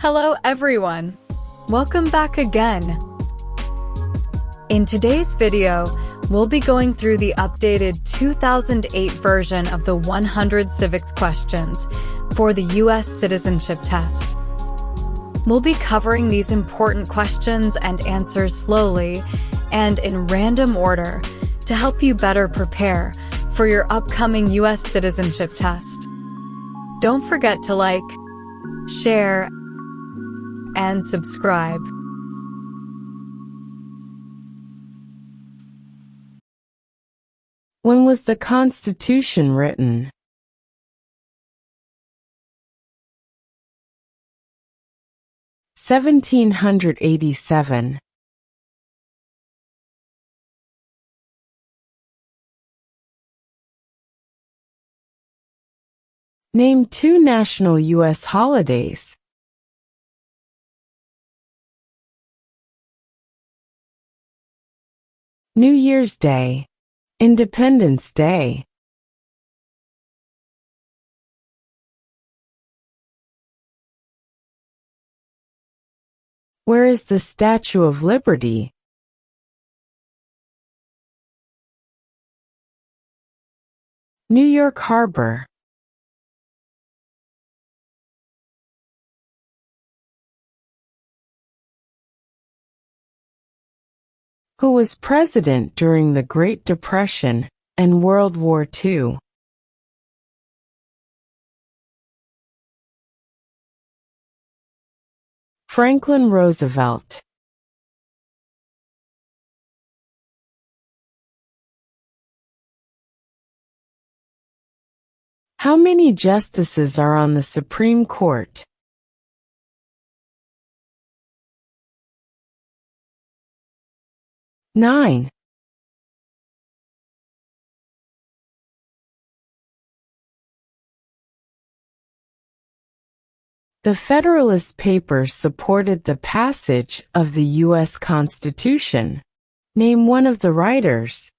Hello everyone! Welcome back again. In today's video, we'll be going through the updated 2008 version of the 100 civics questions for the U.S. Citizenship Test. We'll be covering these important questions and answers slowly and in random order to help you better prepare for your upcoming U.S. Citizenship Test. Don't forget to like, share, and subscribe. When was the Constitution written? (1787). Name two national U.S. holidays. New Year's Day, Independence Day. Where is the Statue of Liberty? New York Harbor. Who was president during the Great Depression and World War II? Franklin Roosevelt. How many justices are on the Supreme Court? 9. The Federalist Papers supported the passage of the U.S. Constitution. Name one of the writers.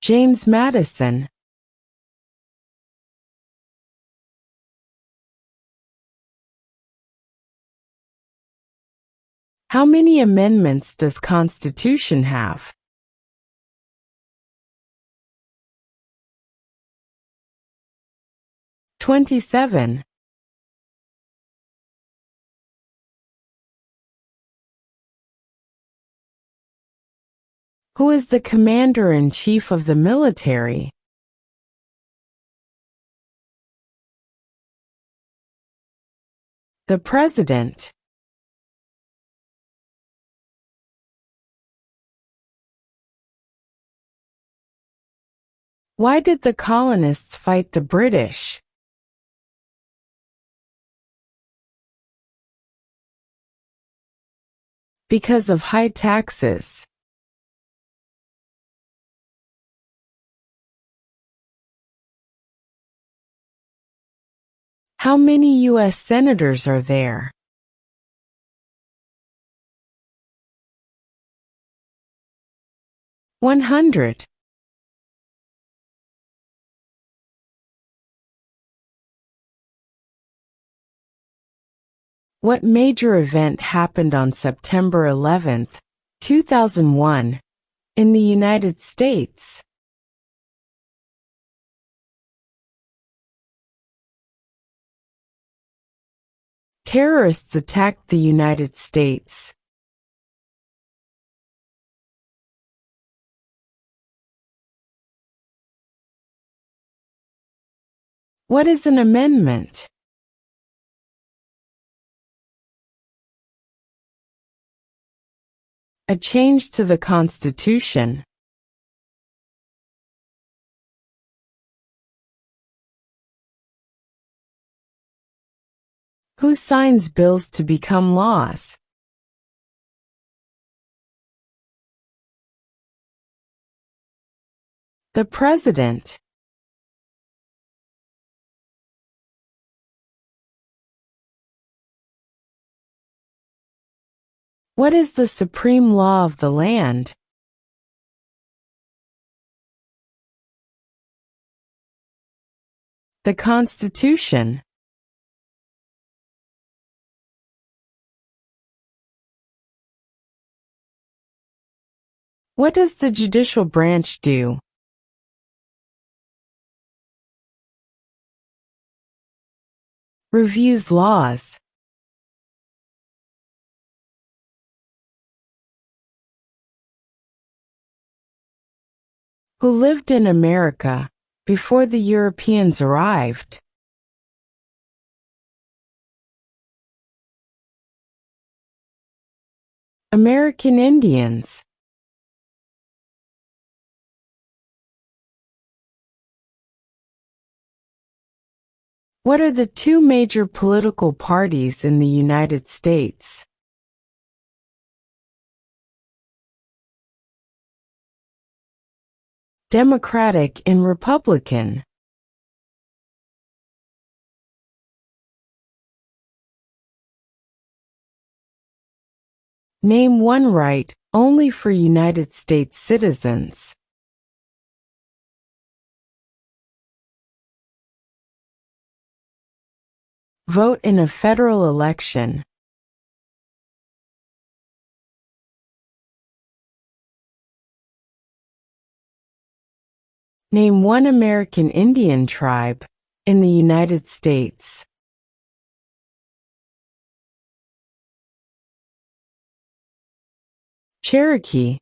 James Madison. How many amendments does Constitution have? 27. Who is the Commander-in-Chief of the military? The President. Why did the colonists fight the British? Because of high taxes. How many U.S. senators are there? 100. What major event happened on September 11, 2001, in the United States? Terrorists attacked the United States. What is an amendment? A change to the Constitution. Who signs bills to become laws? The President. What is the supreme law of the land? The Constitution. What does the judicial branch do? Reviews laws. Who lived in America before the Europeans arrived? American Indians. What are the two major political parties in the United States? Democratic and Republican. Name one right only for United States citizens. Vote in a federal election. Name one American Indian tribe in the United States. Cherokee.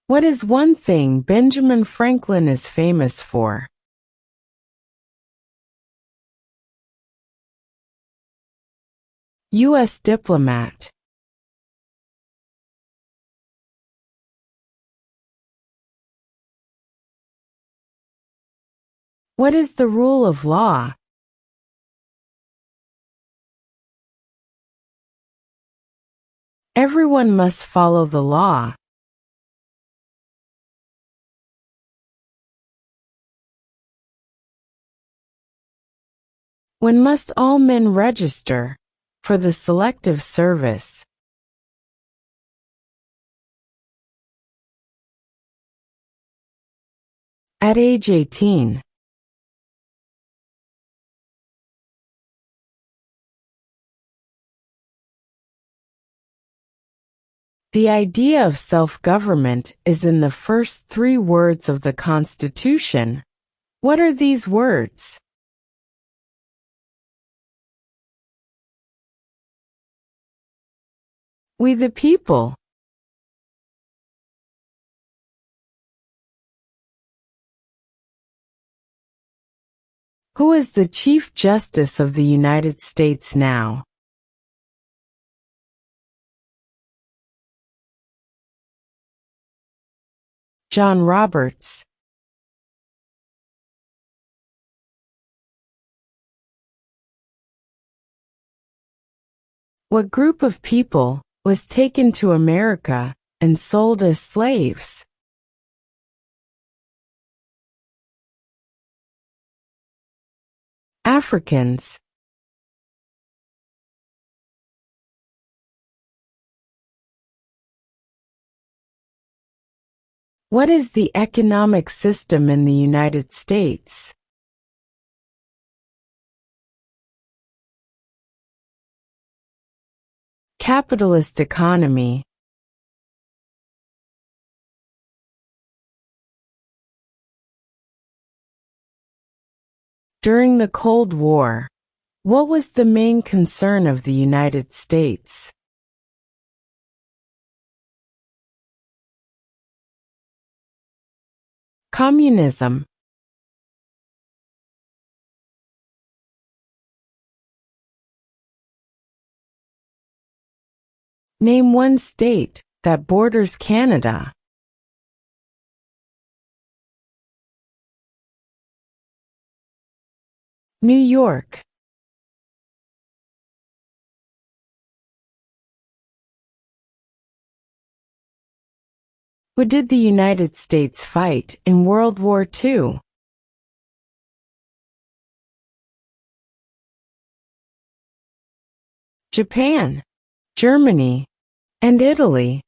What is one thing Benjamin Franklin is famous for? U.S. diplomat. What is the rule of law? Everyone must follow the law. When must all men register for the Selective Service? At age 18. The idea of self-government is in the first three words of the Constitution. What are these words? We the people. Who is the Chief Justice of the United States now? John Roberts. What group of people was taken to America and sold as slaves? Africans. What is the economic system in the United States? Capitalist economy. During the Cold War, what was the main concern of the United States? Communism. Name one state that borders Canada. New York. Who did the United States fight in World War II? Japan, Germany, and Italy.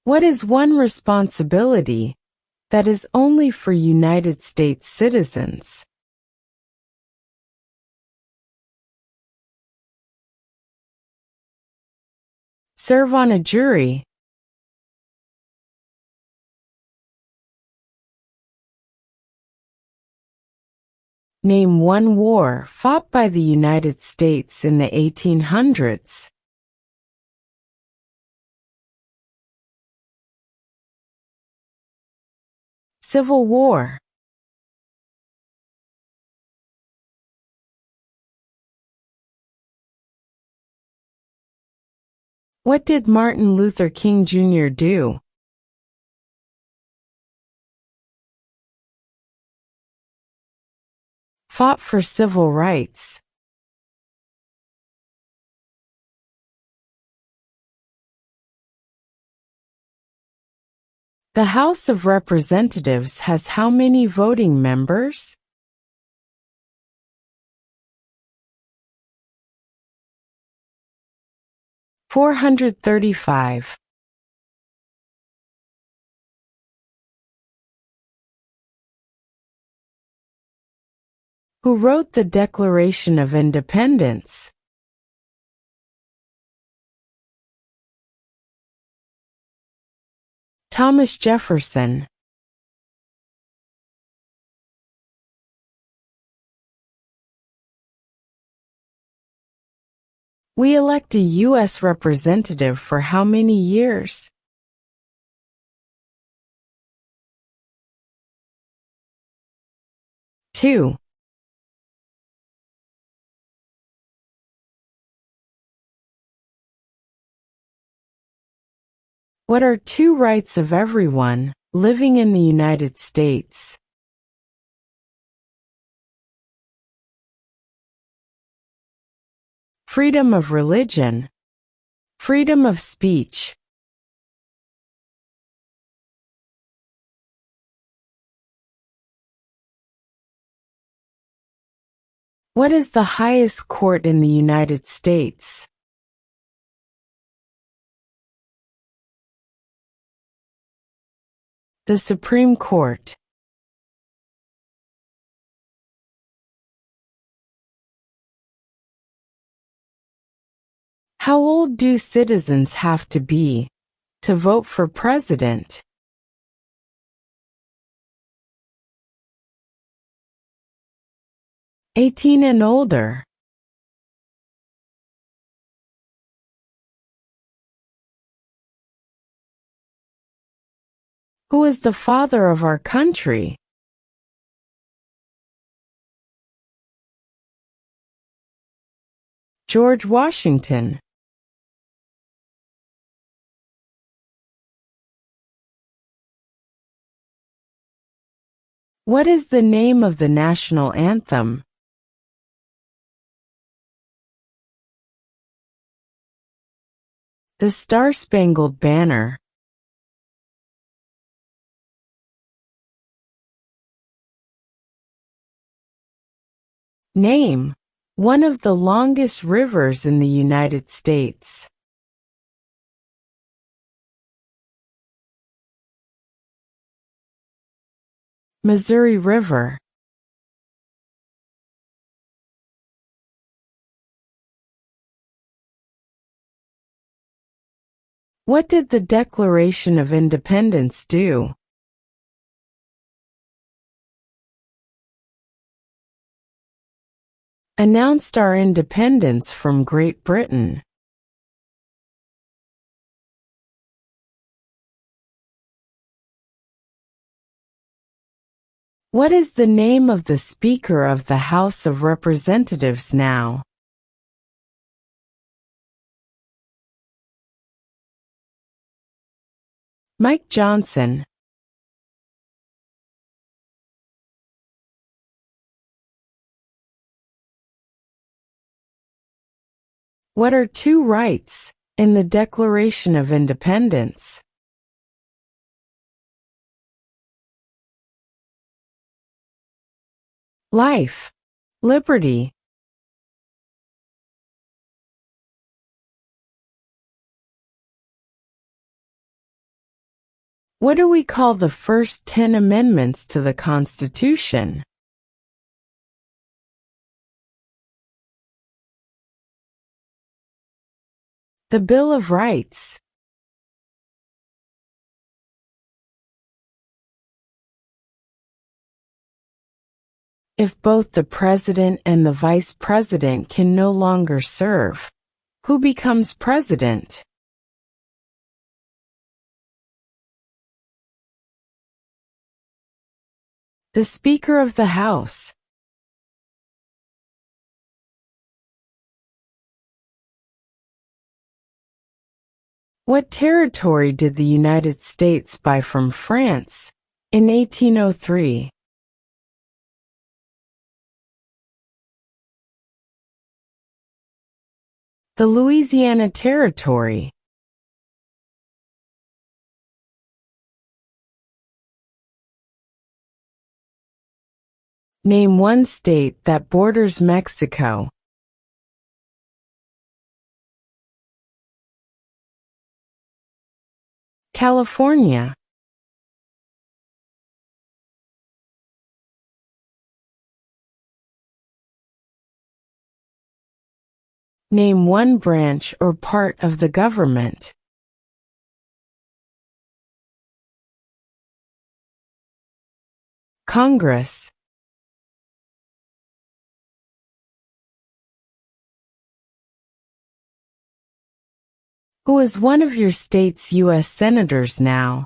What is one responsibility that is only for United States citizens? Serve on a jury. Name one war fought by the United States in the 1800s. Civil War. What did Martin Luther King Jr. do? Fought for civil rights. The House of Representatives has how many voting members? (435). Who wrote the Declaration of Independence? Thomas Jefferson. We elect a U.S. representative for how many years? 2. What are two rights of everyone living in the United States? Freedom of religion. Freedom of speech. What is the highest court in the United States? The Supreme Court. How old do citizens have to be to vote for president? 18 and older. Who is the father of our country? George Washington. What is the name of the national anthem? The Star-Spangled Banner. Name one of the longest rivers in the United States. Missouri River. What did the Declaration of Independence do? Announced our independence from Great Britain. What is the name of the Speaker of the House of Representatives now? Mike Johnson. What are two rights in the Declaration of Independence? Life, liberty. What do we call the first 10 amendments to the Constitution? The Bill of Rights. If both the president and the vice president can no longer serve, who becomes president? The Speaker of the House. What territory did the United States buy from France in 1803? The Louisiana Territory. Name one state that borders Mexico. California. Name one branch or part of the government. Congress. Who is one of your state's U.S. senators now?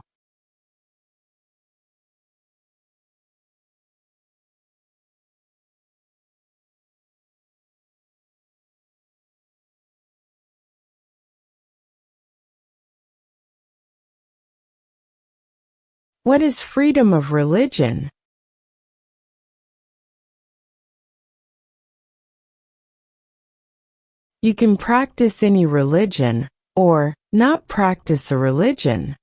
What is freedom of religion? You can practice any religion, or not practice a religion.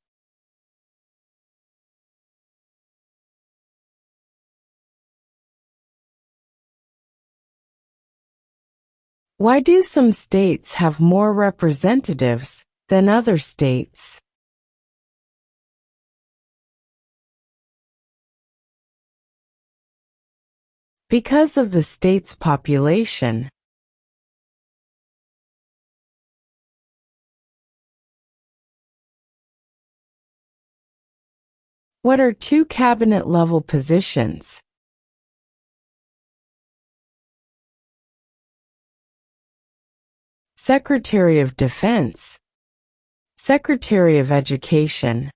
Why do some states have more representatives than other states? Because of the state's population. What are two cabinet-level positions? Secretary of Defense, Secretary of Education.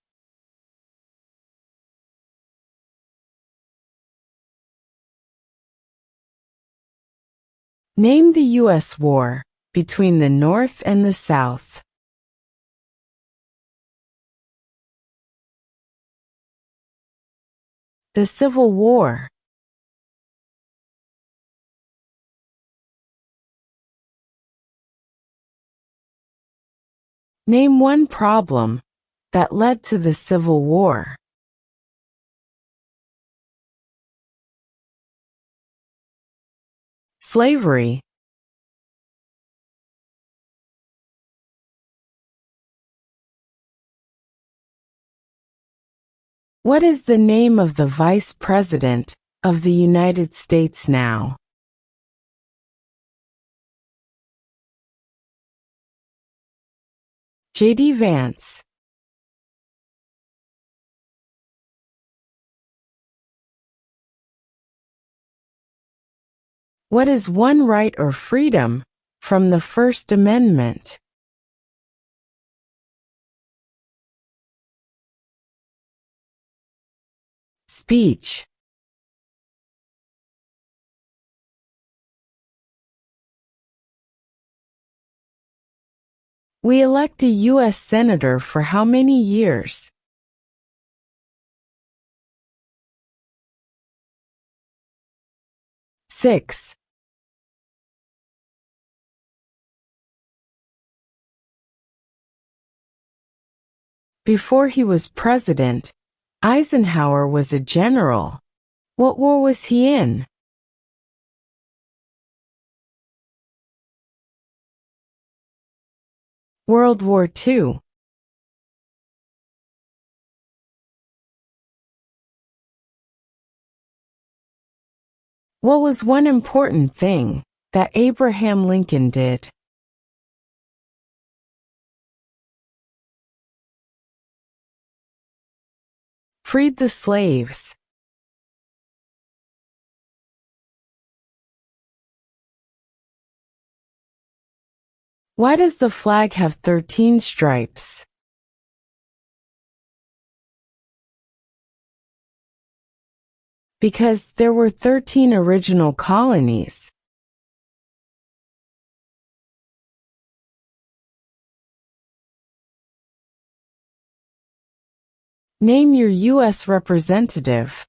Name the U.S. war between the North and the South. The Civil War. Name one problem that led to the Civil War. Slavery. What is the name of the Vice President of the United States now? J.D. Vance. What is one right or freedom from the First Amendment? Speech. We elect a U.S. Senator for how many years? 6. Before he was president, Eisenhower was a general. What war was he in? World War II. What was one important thing that Abraham Lincoln did? Freed the slaves. Why does the flag have 13 stripes? Because there were 13 original colonies. Name your U.S. representative.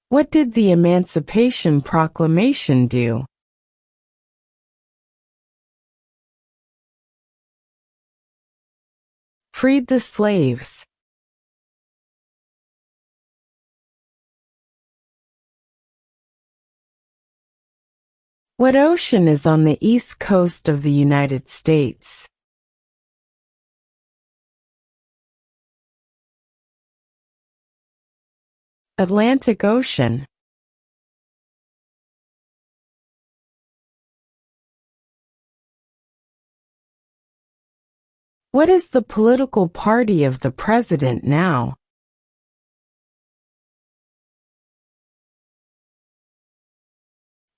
What did the Emancipation Proclamation do? Freed the slaves. What ocean is on the east coast of the United States? Atlantic Ocean. What is the political party of the president now?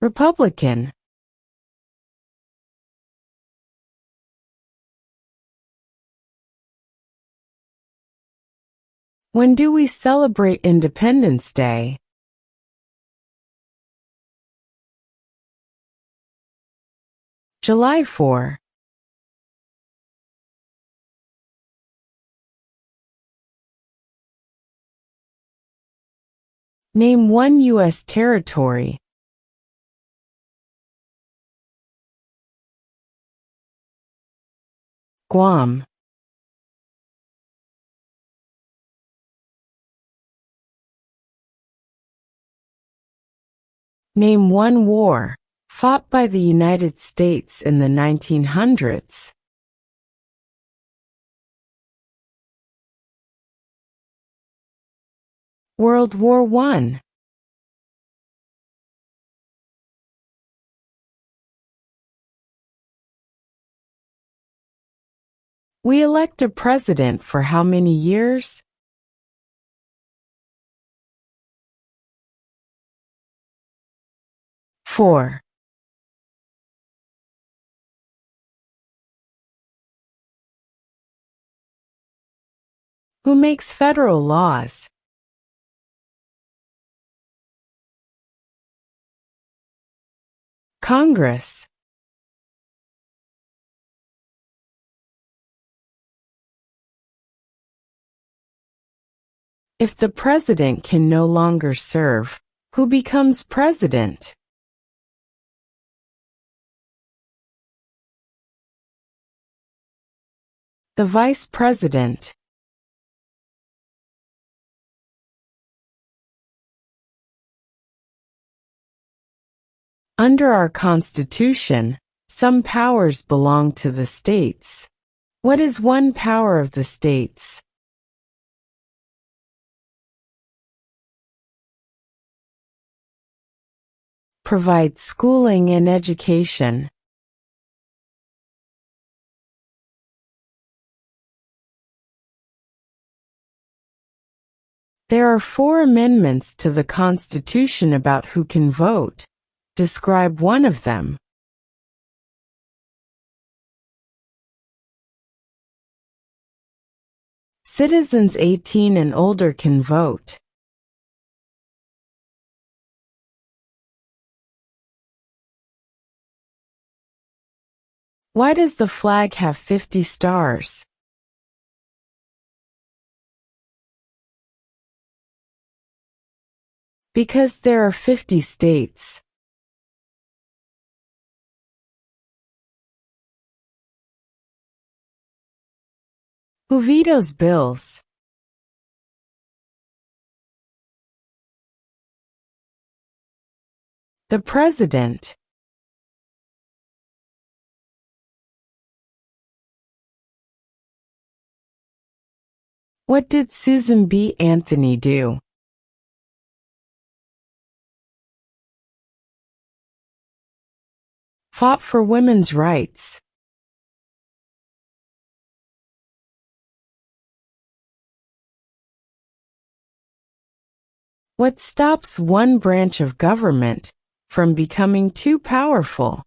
Republican. When do we celebrate Independence Day? July 4. Name one U.S. territory. Guam. Name one war fought by the United States in the 1900s. World War I. We elect a president for how many years? 4. Who makes federal laws? Congress. If the president can no longer serve, who becomes president? The vice president. Under our Constitution, some powers belong to the states. What is one power of the states? Provide schooling and education. There are 4 amendments to the Constitution about who can vote. Describe one of them. Citizens 18 and older can vote. Why does the flag have 50 stars? Because there are 50 states. Who vetoes bills? The President. What did Susan B. Anthony do? Fought for women's rights. What stops one branch of government from becoming too powerful?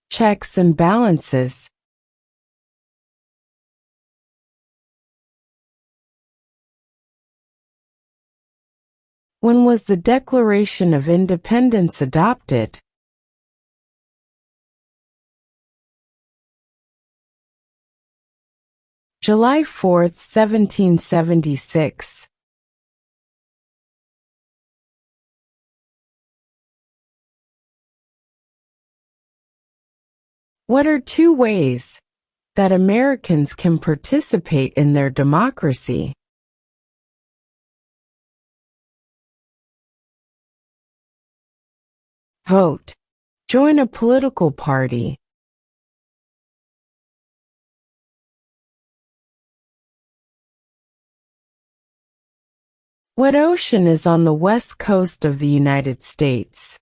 Checks and balances. When was the Declaration of Independence adopted? July 4, 1776. What are two ways that Americans can participate in their democracy? Vote. Join a political party. What ocean is on the west coast of the United States?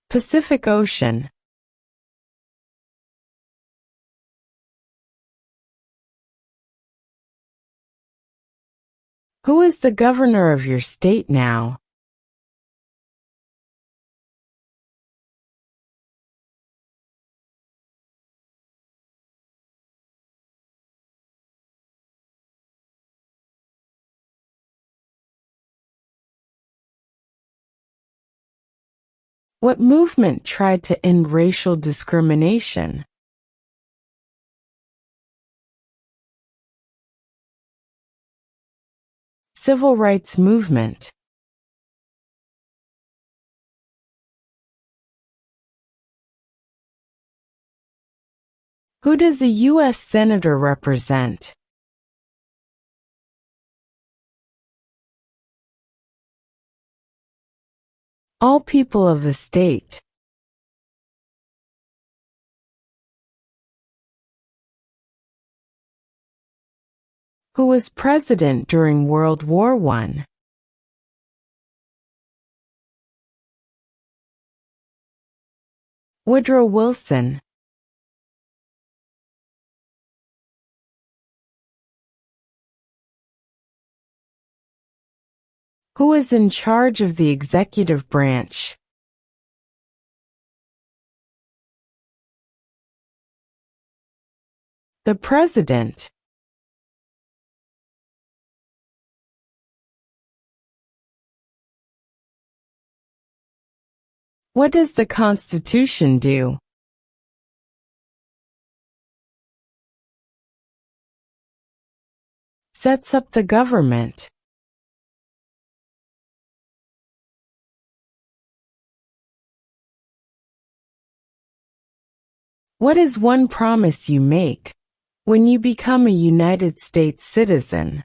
Pacific Ocean. Who is the governor of your state now? What movement tried to end racial discrimination? Civil rights movement. Who does a U.S. Senator represent? All people of the state. Who was president during World War I? Woodrow Wilson. Who is in charge of the executive branch? The President. What does the Constitution do? Sets up the government. What is one promise you make when you become a United States citizen?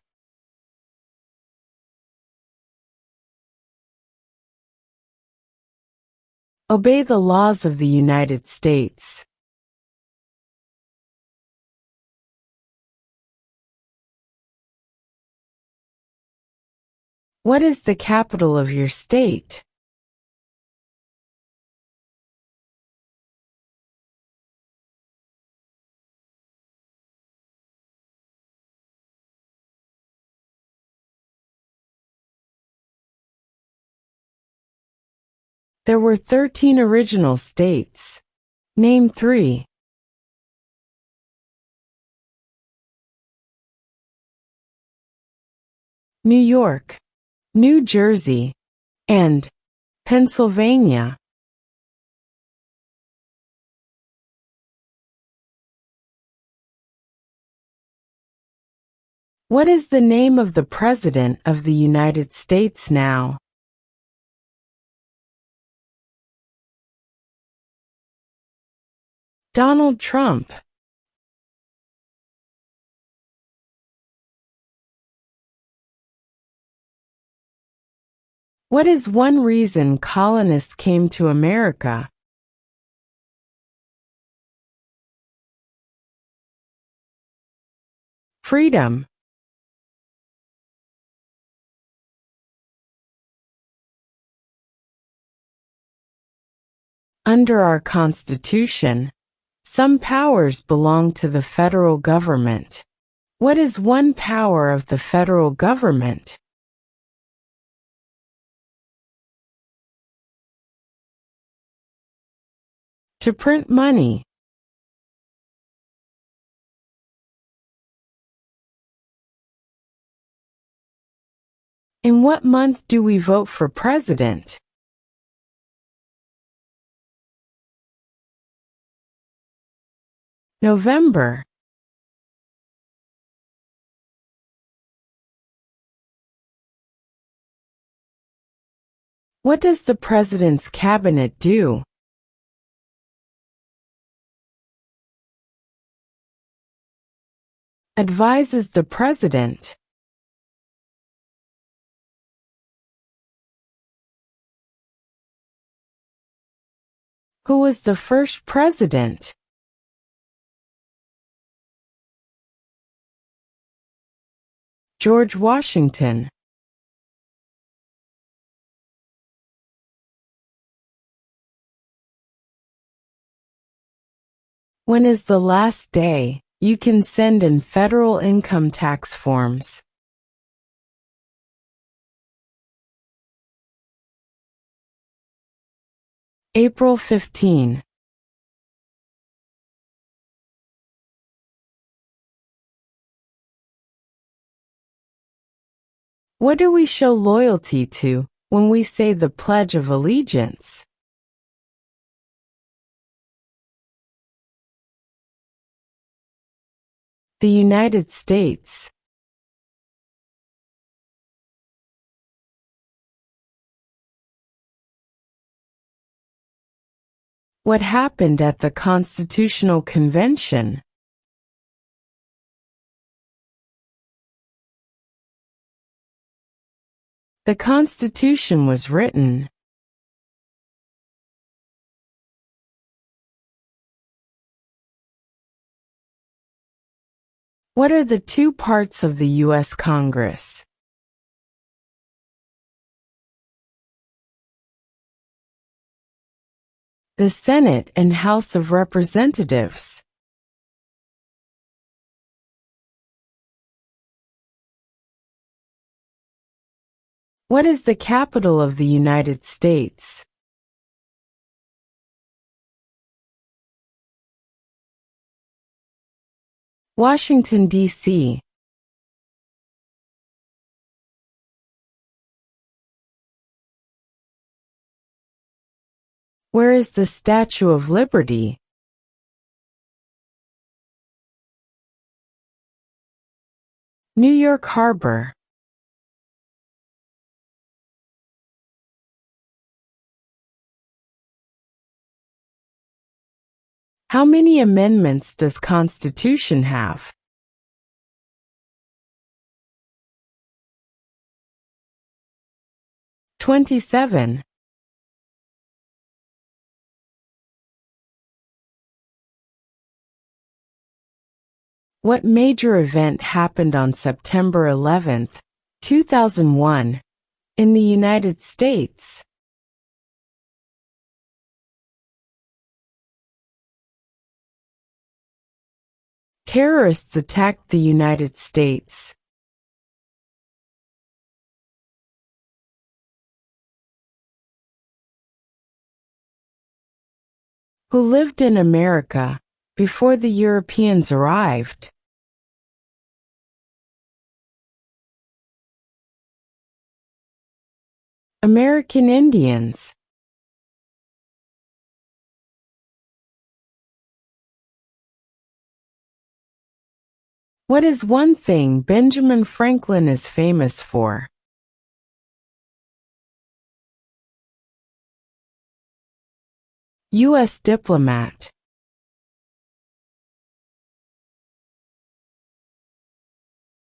Obey the laws of the United States. What is the capital of your state? There were 13 original states. Name 3. New York, New Jersey, and Pennsylvania. What is the name of the President of the United States now? Donald Trump. What is one reason colonists came to America? Freedom. Under our Constitution, some powers belong to the federal government. What is one power of the federal government? To print money. In what month do we vote for president? November. What does the president's cabinet do? Advises the president. Who was the first president? George Washington. When is the last day you can send in federal income tax forms? April 15. What do we show loyalty to when we say the Pledge of Allegiance? The United States. What happened at the Constitutional Convention? The Constitution was written. What are the two parts of the U.S. Congress? The Senate and House of Representatives. What is the capital of the United States? Washington, D.C. Where is the Statue of Liberty? New York Harbor. How many amendments does Constitution have? 27. What major event happened on September 11, 2001, in the United States? Terrorists attacked the United States. Who lived in America before the Europeans arrived? American Indians. What is one thing Benjamin Franklin is famous for? U.S. diplomat.